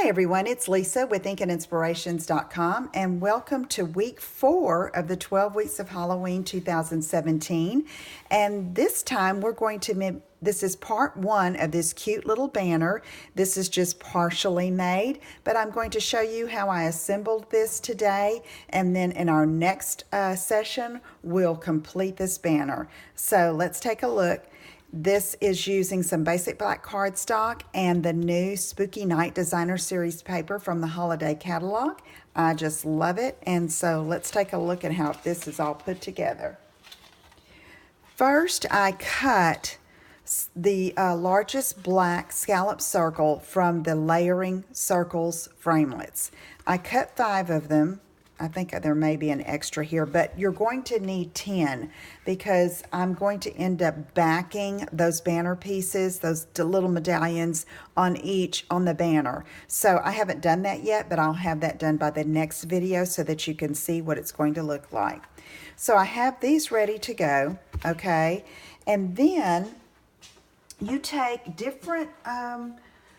Hi everyone, it's Lisa with InkandInspirations.com and welcome to week 4 of the 12 weeks of Halloween 2017. And this time we're going to, this is part 1 of this cute little banner. This is just partially made, but I'm going to show you how I assembled this today. And then in our next session, we'll complete this banner. So let's take a look. This is using some basic black cardstock and the new Spooky Night Designer Series paper from the holiday catalog. I just love it, and so let's take a look at how this is all put together. First, I cut the largest black scallop circle from the Layering Circles framelits. I cut 5 of them. I think there may be an extra here, but you're going to need 10 because I'm going to end up backing those banner pieces, those little medallions on the banner. So I haven't done that yet, but I'll have that done by the next video so that you can see what it's going to look like. So I have these ready to go, okay? And then you take different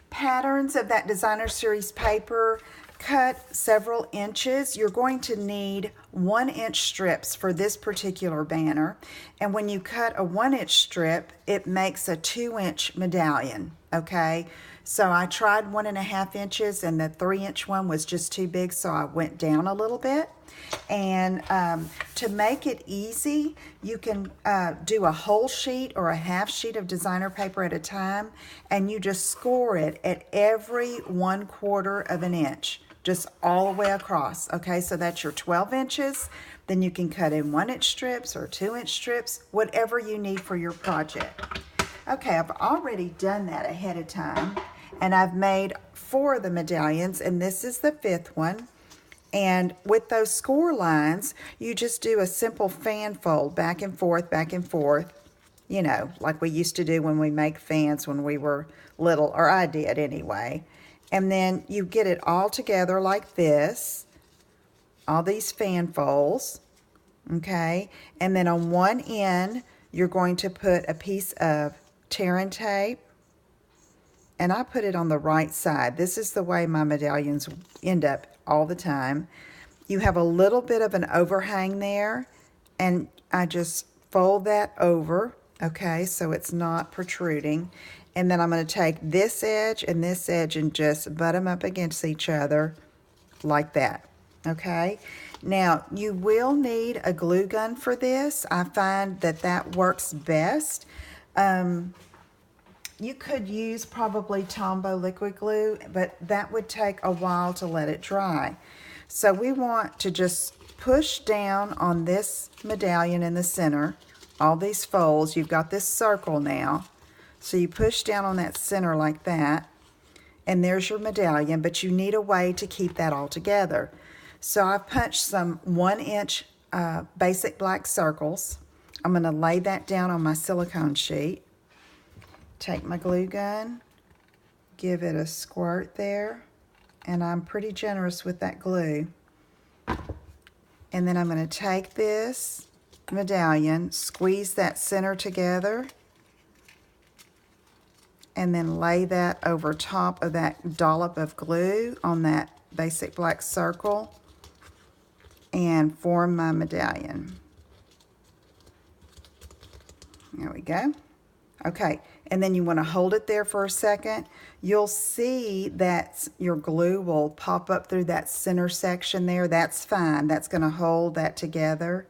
patterns of that Designer Series paper, cut several inches. You're going to need 1-inch strips for this particular banner. And when you cut a 1-inch strip, it makes a 2-inch medallion, okay? So I tried 1.5 inches and the 3-inch one was just too big, so I went down a little bit. And to make it easy, you can do a whole sheet or a half sheet of designer paper at a time, and you just score it at every 1/4 of an inch, just all the way across. Okay, so that's your 12 inches. Then you can cut in 1-inch strips or 2-inch strips, whatever you need for your project. Okay, I've already done that ahead of time, and I've made 4 of the medallions, and this is the 5th one. And with those score lines, you just do a simple fan fold back and forth, you know, like we used to do when we make fans when we were little, or I did anyway. And then you get it all together like this, all these fan folds, okay? And then on one end, you're going to put a piece of tear and tape, and I put it on the right side. This is the way my medallions end up all the time. You have a little bit of an overhang there, and I just fold that over, okay, so it's not protruding. And then I'm going to take this edge and just butt them up against each other like that, okay? Now, you will need a glue gun for this. I find that that works best. You could use probably Tombow liquid glue, but that would take a while to let it dry. So we want to just push down on this medallion in the center, all these folds. You've got this circle now. So you push down on that center like that, and there's your medallion, but you need a way to keep that all together. So I've punched some 1-inch basic black circles. I'm going to lay that down on my silicone sheet. Take my glue gun, give it a squirt there, and I'm pretty generous with that glue. And then I'm going to take this medallion, squeeze that center together, and then lay that over top of that dollop of glue on that basic black circle and form my medallion. There we go. Okay, and then you want to hold it there for a second. You'll see that your glue will pop up through that center section there. That's fine. That's going to hold that together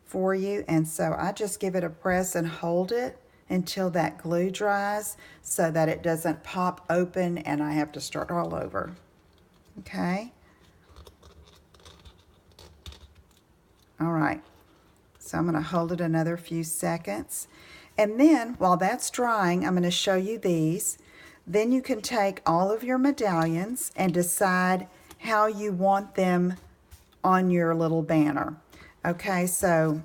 for you. And so I just give it a press and hold it until that glue dries so that it doesn't pop open and I have to start all over. Okay? All right. So I'm going to hold it another few seconds. And then, while that's drying, I'm going to show you these. Then you can take all of your medallions and decide how you want them on your little banner. Okay, so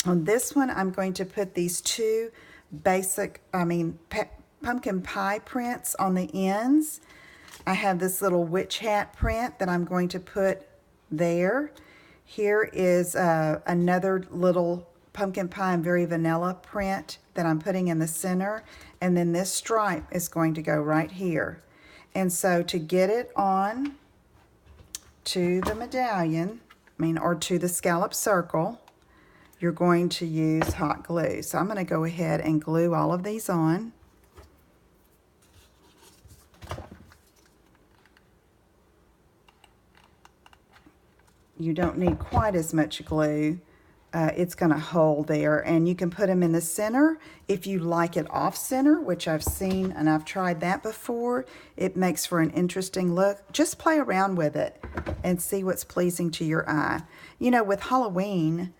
on this one, I'm going to put these 2 basic, pumpkin pie prints on the ends. I have this little witch hat print that I'm going to put there. Here is another little pumpkin pie and very vanilla print that I'm putting in the center, and then this stripe is going to go right here. And so to get it on to the medallion, or to the scallop circle, you're going to use hot glue. So I'm going to go ahead and glue all of these on. You don't need quite as much glue. It's going to hold there, and you can put them in the center if you like it off center, which I've seen and I've tried that before. It makes for an interesting look. Just play around with it and see what's pleasing to your eye. You know, with Halloween,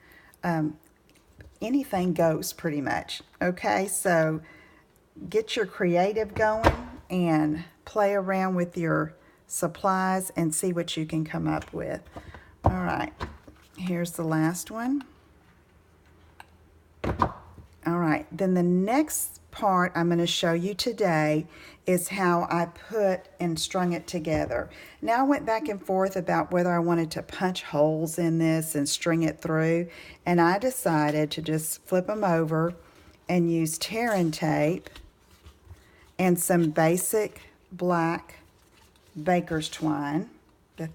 anything goes pretty much. Okay, so get your creative going and play around with your supplies and see what you can come up with. All right, here's the last one. All right, then the next part I'm going to show you today is how I put and strung it together. Now I went back and forth about whether I wanted to punch holes in this and string it through, and I decided to just flip them over and use tear-in tape and some basic black baker's twine, the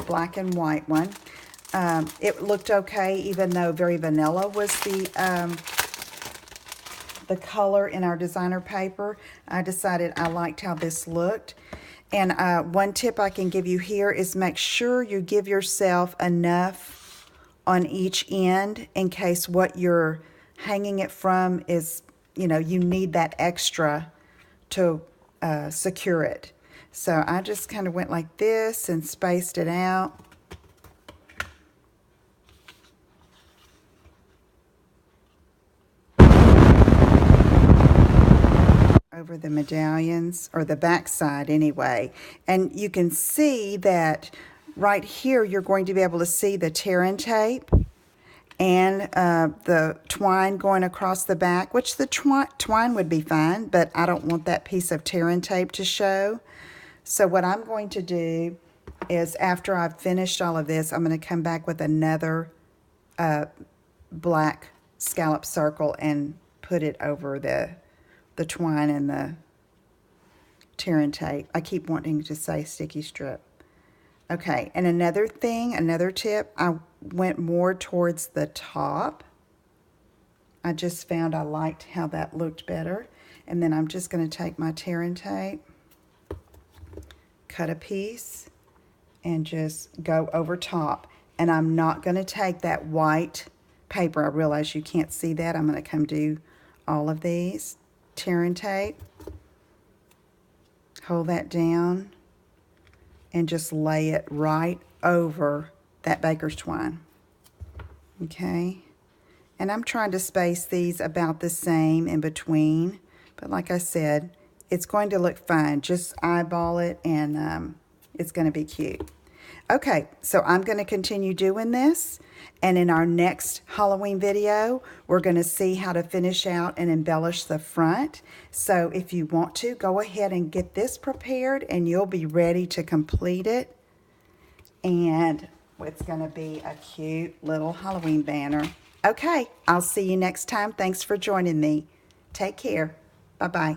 black and white one. It looked okay, even though very vanilla was the color in our designer paper. I decided I liked how this looked. And one tip I can give you here is make sure you give yourself enough on each end in case what you're hanging it from is, you need that extra to secure it. So I just kind of went like this and spaced it out. Over the medallions, or the back side anyway. And you can see that right here you're going to be able to see the tear-in tape and the twine going across the back, which the twine would be fine, but I don't want that piece of tear-in tape to show. So what I'm going to do is, after I've finished all of this, I'm going to come back with another black scallop circle and put it over the twine and the tear-in tape. I keep wanting to say sticky strip. Okay, and another tip, I went more towards the top. I just found I liked how that looked better. And then I'm just going to take my tear-in tape, cut a piece, and just go over top. And I'm not going to take that white paper. I realize you can't see that. I'm going to come do all of these. Tear-in tape, hold that down, and just lay it right over that baker's twine. Okay, and I'm trying to space these about the same in between, but like I said, it's going to look fine. Just eyeball it, and it's going to be cute. Okay, so I'm going to continue doing this, and in our next Halloween video, we're going to see how to finish out and embellish the front. So if you want to, go ahead and get this prepared, and you'll be ready to complete it. And it's going to be a cute little Halloween banner. Okay, I'll see you next time. Thanks for joining me. Take care. Bye-bye.